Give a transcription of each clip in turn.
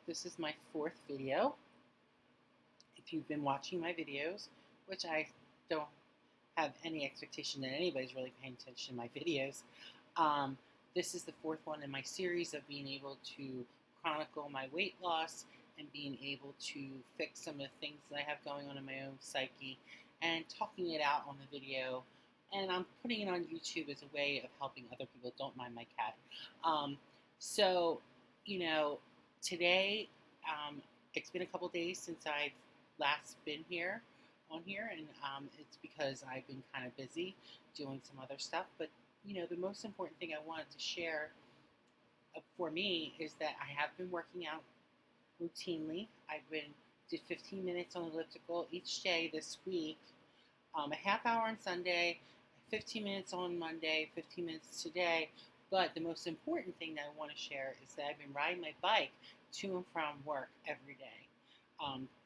This is my fourth video. If you've been watching my videos, which I don't have any expectation that anybody's really paying attention to my videos, this is the fourth one in my series of being able to chronicle my weight loss and being able to fix some of the things that I have going on in my own psyche and talking it out on the video. And I'm putting it on YouTube as a way of helping other people. Don't mind my cat. So, today, it's been a couple days since I've last been here on here, and it's because I've been kind of busy doing some other stuff. But, the most important thing I wanted to share for me is that I have been working out routinely. Did 15 minutes on elliptical each day this week, a half hour on Sunday, 15 minutes on Monday, 15 minutes today. But the most important thing that I want to share is that I've been riding my bike to and from work every day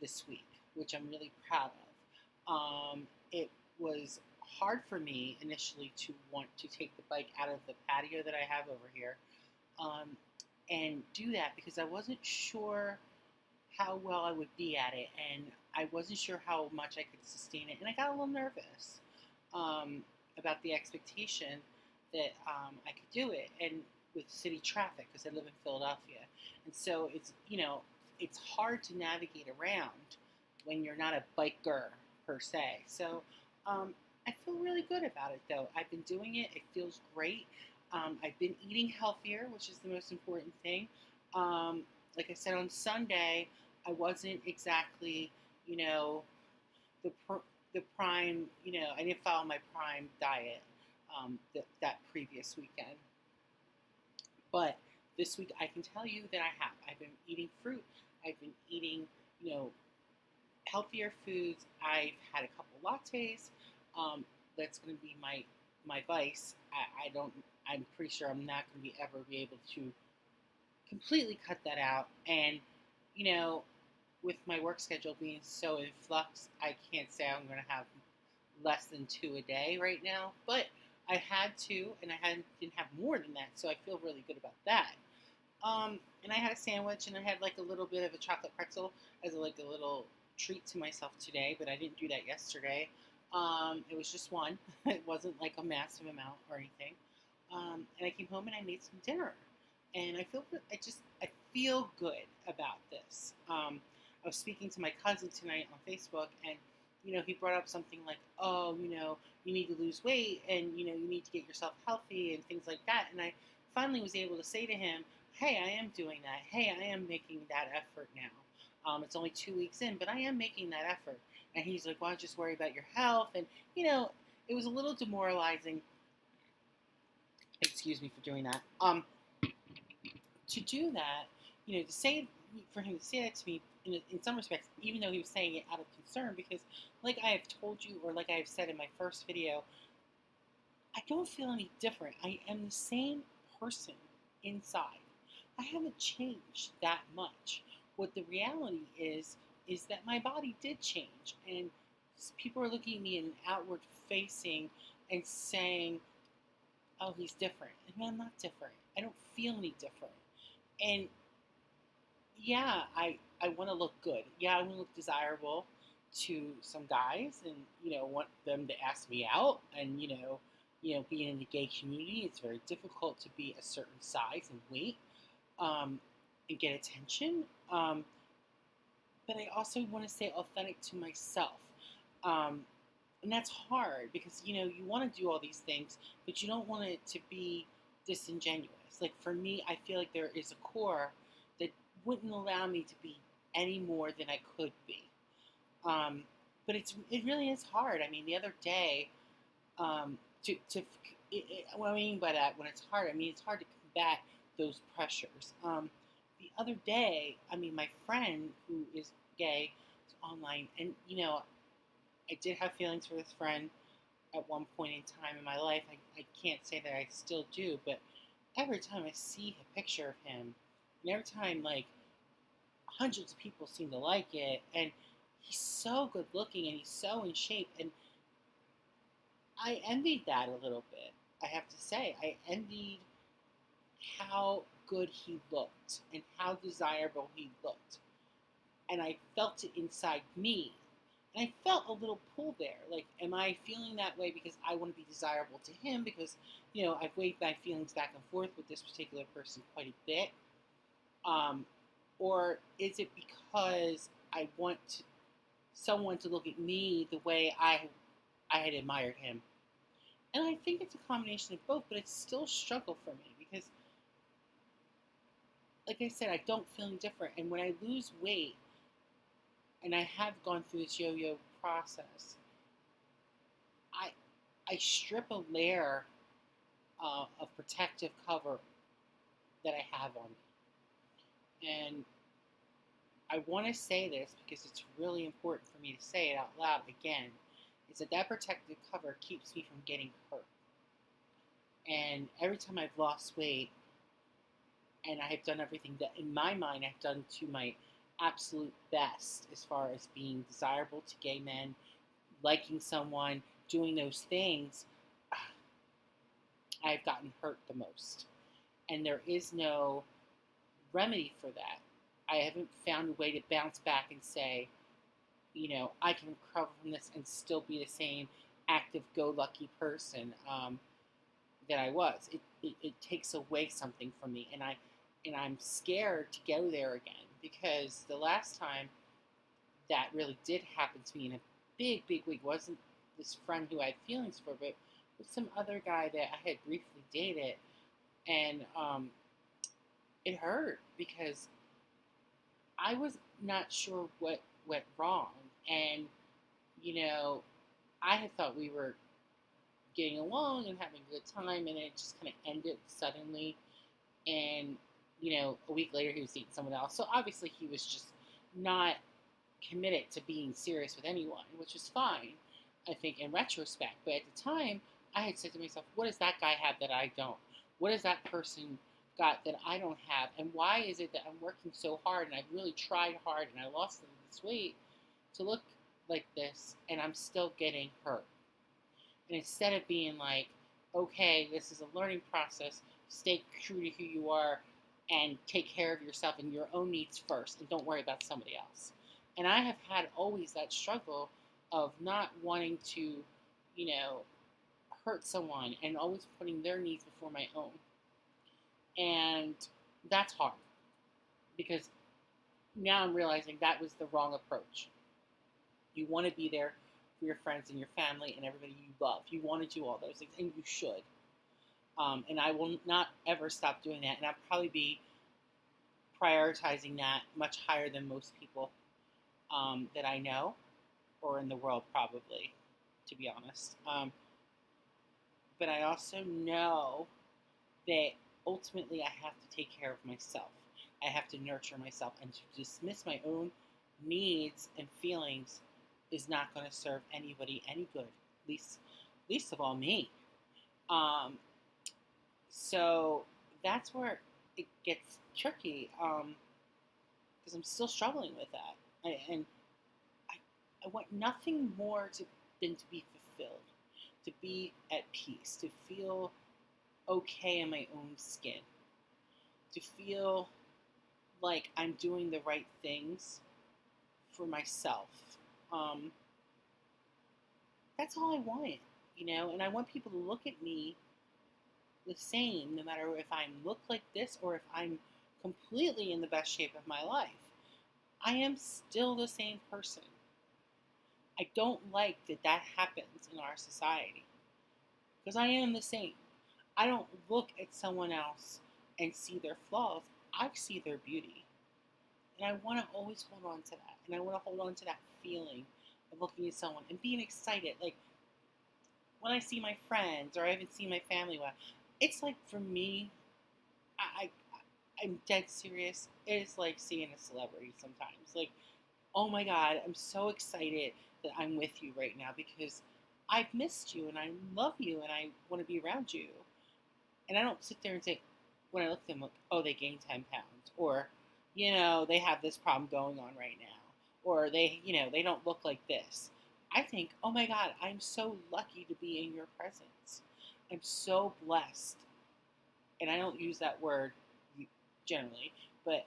this week, which I'm really proud of. It was hard for me initially to want to take the bike out of the patio that I have over here and do that because I wasn't sure how well I would be at it, and I wasn't sure how much I could sustain it, and I got a little nervous about the expectation that I could do it, and with city traffic, because I live in Philadelphia, and so it's hard to navigate around when you're not a biker per se. So I feel really good about it, though. I've been doing it. It feels great. I've been eating healthier, which is the most important thing. Like I said, on Sunday, I wasn't exactly, the prime, I didn't follow my prime diet that previous weekend. But this week, I can tell you that I have. I've been eating fruit. I've been eating, healthier foods. I've had a couple lattes. That's going to be my vice. I'm pretty sure I'm not going to ever be able to completely cut that out. And, with my work schedule being so in flux, I can't say I'm going to have less than 2 a day right now. But I had to, and didn't have more than that, so I feel really good about that. And I had a sandwich, and I had like a little bit of a chocolate pretzel as a little treat to myself today, but I didn't do that yesterday. It was just one. It wasn't like a massive amount or anything. And I came home and I made some dinner, and I feel good about this. I was speaking to my cousin tonight on Facebook, and he brought up something like, oh, you need to lose weight, and you need to get yourself healthy and things like that. And I finally was able to say to him, hey, I am doing that. Hey, I am making that effort now. It's only 2 weeks in, but I am making that effort. And he's like, why don't you just worry about your health? And, it was a little demoralizing. Excuse me for doing that. To do that, for him to say that to me, in some respects, even though he was saying it out of concern, because like I have told you, or like I have said in my first video, I don't feel any different. I am the same person inside. I haven't changed that much. What the reality is that my body did change, and people are looking at me in an outward facing and saying, oh, he's different. And I'm not different. I don't feel any different. And yeah, I want to look good. Yeah, I want to look desirable to some guys, and want them to ask me out. And being in the gay community, it's very difficult to be a certain size and weight and get attention. But I also want to stay authentic to myself, and that's hard because you want to do all these things, but you don't want it to be disingenuous. Like for me, I feel like there is a core that wouldn't allow me to be any more than I could be. But it really is hard. I mean, the other day, what I mean by that, when it's hard, I mean it's hard to combat those pressures. The other day, my friend who is gay is online, and I did have feelings for this friend at one point in time in my life. I can't say that I still do, but every time I see a picture of him, and every time hundreds of people seem to like it, and he's so good looking and he's so in shape, and I envied that a little bit. I have to say, I envied how good he looked and how desirable he looked. And I felt it inside me. And I felt a little pull there. Like, am I feeling that way because I want to be desirable to him? Because, I've weighed my feelings back and forth with this particular person quite a bit. Or is it because I want someone to look at me the way I had admired him? And I think it's a combination of both, but it's still a struggle for me because, like I said, I don't feel any different. And when I lose weight, and I have gone through this yo-yo process, I strip a layer of protective cover that I have on me. And I want to say this because it's really important for me to say it out loud again, is that protective cover keeps me from getting hurt. And every time I've lost weight and I have done everything that in my mind I've done to my absolute best as far as being desirable to gay men, liking someone, doing those things, I've gotten hurt the most. And there is no remedy for that. I haven't found a way to bounce back and say, I can recover from this and still be the same active, go-lucky person that I was. It takes away something from me, and I'm scared to go there again, because the last time that really did happen to me in a big, big way wasn't this friend who I had feelings for, but with some other guy that I had briefly dated, and it hurt because I was not sure what went wrong, and I had thought we were getting along and having a good time, and it just kind of ended suddenly, and a week later he was dating someone else. So obviously he was just not committed to being serious with anyone, which was fine, I think, in retrospect. But at the time, I had said to myself, what does that guy have that I don't? What does that person got that I don't have? And why is it that I'm working so hard, and I've really tried hard, and I lost this weight to look like this, and I'm still getting hurt? And instead of being like, okay, this is a learning process, stay true to who you are, and take care of yourself and your own needs first, and don't worry about somebody else. And I have had always that struggle of not wanting to, hurt someone, and always putting their needs before my own. And that's hard, because now I'm realizing that was the wrong approach. You want to be there for your friends and your family and everybody you love. You want to do all those things, and you should. And I will not ever stop doing that. And I'll probably be prioritizing that much higher than most people that I know, or in the world probably, to be honest. But I also know that ultimately I have to take care of myself. I have to nurture myself, and to dismiss my own needs and feelings is not going to serve anybody any good, least of all me. So that's where it gets tricky, because I'm still struggling with that. I want nothing more than to be fulfilled, to be at peace, to feel okay in my own skin, to feel like I'm doing the right things for myself. That's all I want, and I want people to look at me the same, no matter if I look like this or if I'm completely in the best shape of my life. I am still the same person. I don't like that happens in our society, because I am the same. I don't look at someone else and see their flaws. I see their beauty. And I want to always hold on to that. And I want to hold on to that feeling of looking at someone and being excited. Like, when I see my friends, or I haven't seen my family well, it's like, for me, I'm dead serious. It is like seeing a celebrity sometimes. Like, oh my God, I'm so excited that I'm with you right now, because I've missed you, and I love you, and I want to be around you. And I don't sit there and say, when I look at them, like, oh, they gained 10 pounds, or, they have this problem going on right now, or they don't look like this. I think, oh my God, I'm so lucky to be in your presence. I'm so blessed. And I don't use that word generally, but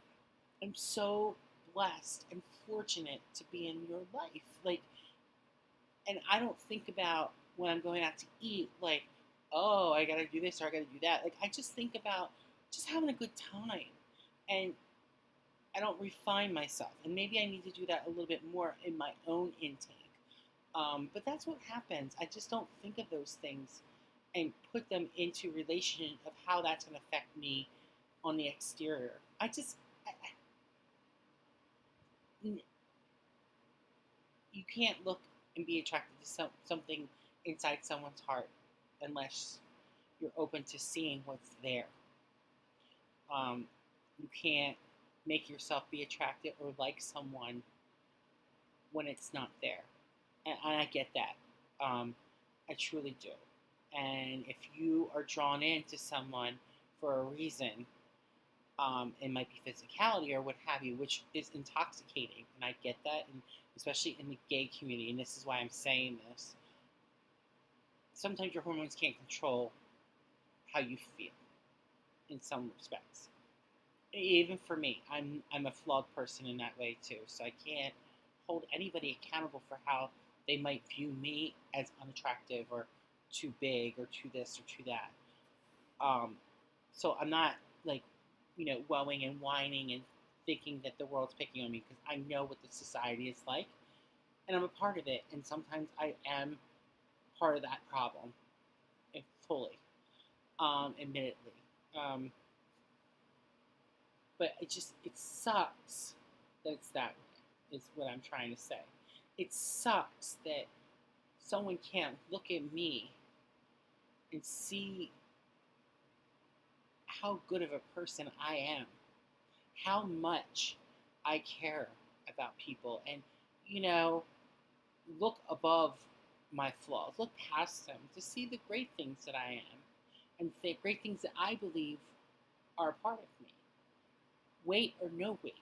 I'm so blessed and fortunate to be in your life. Like, and I don't think about when I'm going out to eat, like, oh, I gotta do this or I gotta do that. Like, I just think about just having a good time. And I don't refine myself. And maybe I need to do that a little bit more in my own intake. But that's what happens. I just don't think of those things and put them into relation of how that's going to affect me on the exterior. You can't look and be attracted to something inside someone's heart unless you're open to seeing what's there. You can't make yourself be attracted or like someone when it's not there. And I get that. I truly do. And if you are drawn into someone for a reason, it might be physicality or what have you, which is intoxicating. And I get that, and especially in the gay community, and this is why I'm saying this. Sometimes your hormones can't control how you feel in some respects. Even for me, I'm a flawed person in that way too, so I can't hold anybody accountable for how they might view me as unattractive or too big or too this or too that. So I'm not like, wowing and whining and thinking that the world's picking on me, because I know what the society is like, and I'm a part of it. And sometimes I am part of that problem, fully, admittedly. But it sucks that it's that way, is what I'm trying to say. It sucks that someone can't look at me and see how good of a person I am, how much I care about people, and, look above my flaws, look past them to see the great things that I am and the great things that I believe are a part of me. Weight or no weight,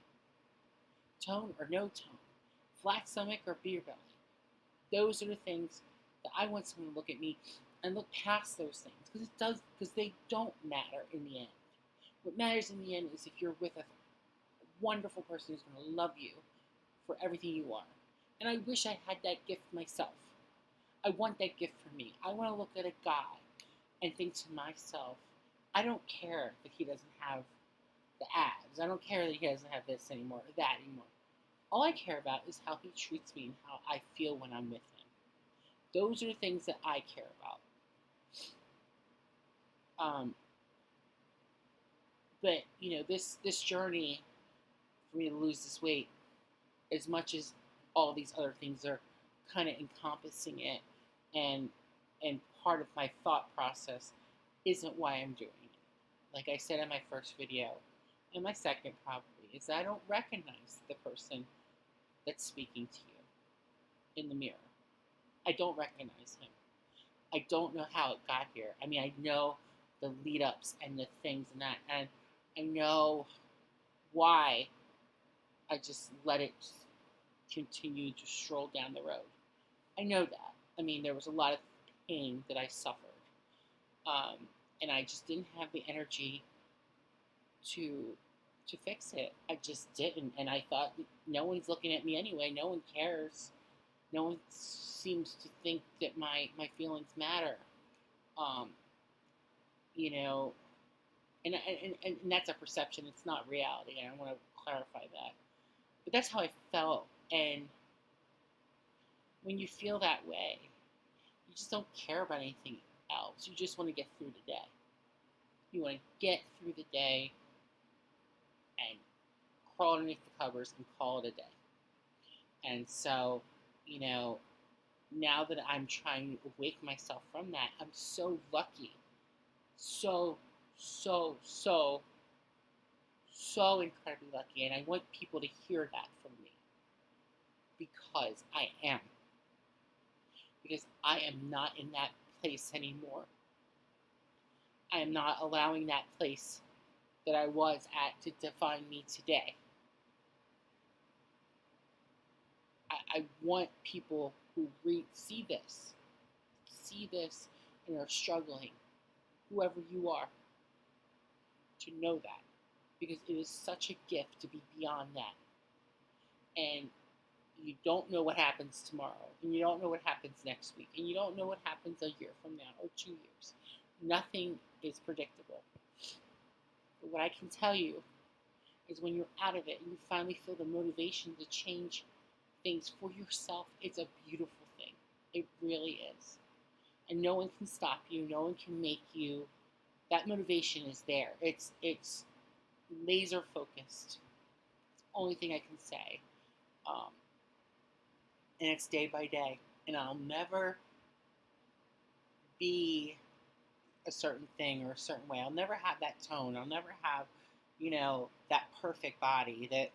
tone or no tone, flat stomach or beer belly. Those are the things that I want someone to look at me and look past those things, because they don't matter in the end. What matters in the end is if you're with a wonderful person who's going to love you for everything you are. And I wish I had that gift myself. I want that gift for me. I want to look at a guy and think to myself, I don't care that he doesn't have the abs. I don't care that he doesn't have this anymore or that anymore. All I care about is how he treats me and how I feel when I'm with him. Those are the things that I care about. But this journey for me to lose this weight, as much as all these other things are kind of encompassing it, and part of my thought process, isn't why I'm doing it. Like I said in my first video, and my second probably, is that I don't recognize the person that's speaking to you in the mirror. I don't recognize him. I don't know how it got here. I mean, I know the lead-ups and the things and that, and I know why I just let it continue to stroll down the road. I know that. I mean, there was a lot of pain that I suffered, and I just didn't have the energy to fix it. I just didn't, and I thought, no one's looking at me anyway. No one cares. No one seems to think that my feelings matter. And that's a perception. It's not reality, and I want to clarify that. But that's how I felt, and when you feel that way, you just don't care about anything else. You just want to get through the day. You want to get through the day and crawl underneath the covers and call it a day. And so, now that I'm trying to wake myself from that, I'm so lucky. So incredibly lucky. And I want people to hear that from me. Because I am. Because I am not in that place anymore. I am not allowing that place that I was at to define me today. I want people who see this and are struggling, whoever you are, to know that. because it is such a gift to be beyond that. And you don't know what happens tomorrow, and you don't know what happens next week, and you don't know what happens a year from now or 2 years. Nothing is predictable. But what I can tell you is when you're out of it and you finally feel the motivation to change things for yourself, it's a beautiful thing. It really is. And no one can stop you. No one can make you. That motivation is there. It's laser focused. It's the only thing I can say. Um, and it's day by day. And I'll never be a certain thing or a certain way. I'll never have that tone. I'll never have, that perfect body that,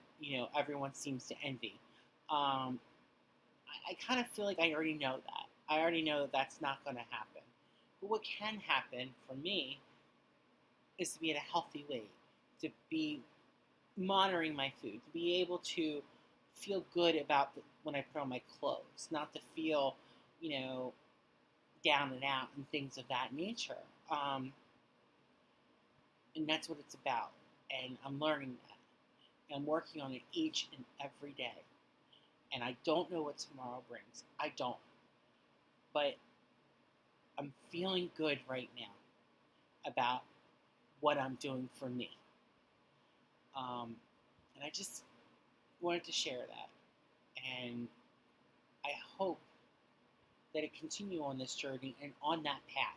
everyone seems to envy. I kind of feel like I already know that. I already know that that's not going to happen. But what can happen for me is to be at a healthy weight, to be monitoring my food, to be able to feel good about when I put on my clothes, not to feel, down and out and things of that nature. And that's what it's about. And I'm learning that. And I'm working on it each and every day. And I don't know what tomorrow brings. I don't. But I'm feeling good right now about what I'm doing for me. And I just wanted to share that. And I hope that it continue on this journey and on that path.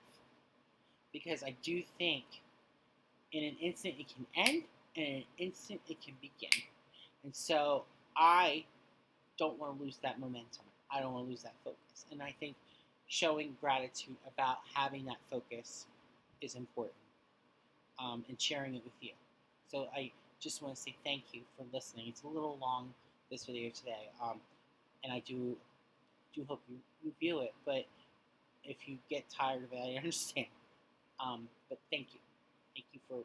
Because I do think in an instant it can end, and in an instant it can begin. And so I don't want to lose that momentum. I don't want to lose that focus. And I think showing gratitude about having that focus is important, and sharing it with you. So I just want to say thank you for listening. It's a little long, this video today, and I do hope you view it. But if you get tired of it, I understand. But thank you. Thank you for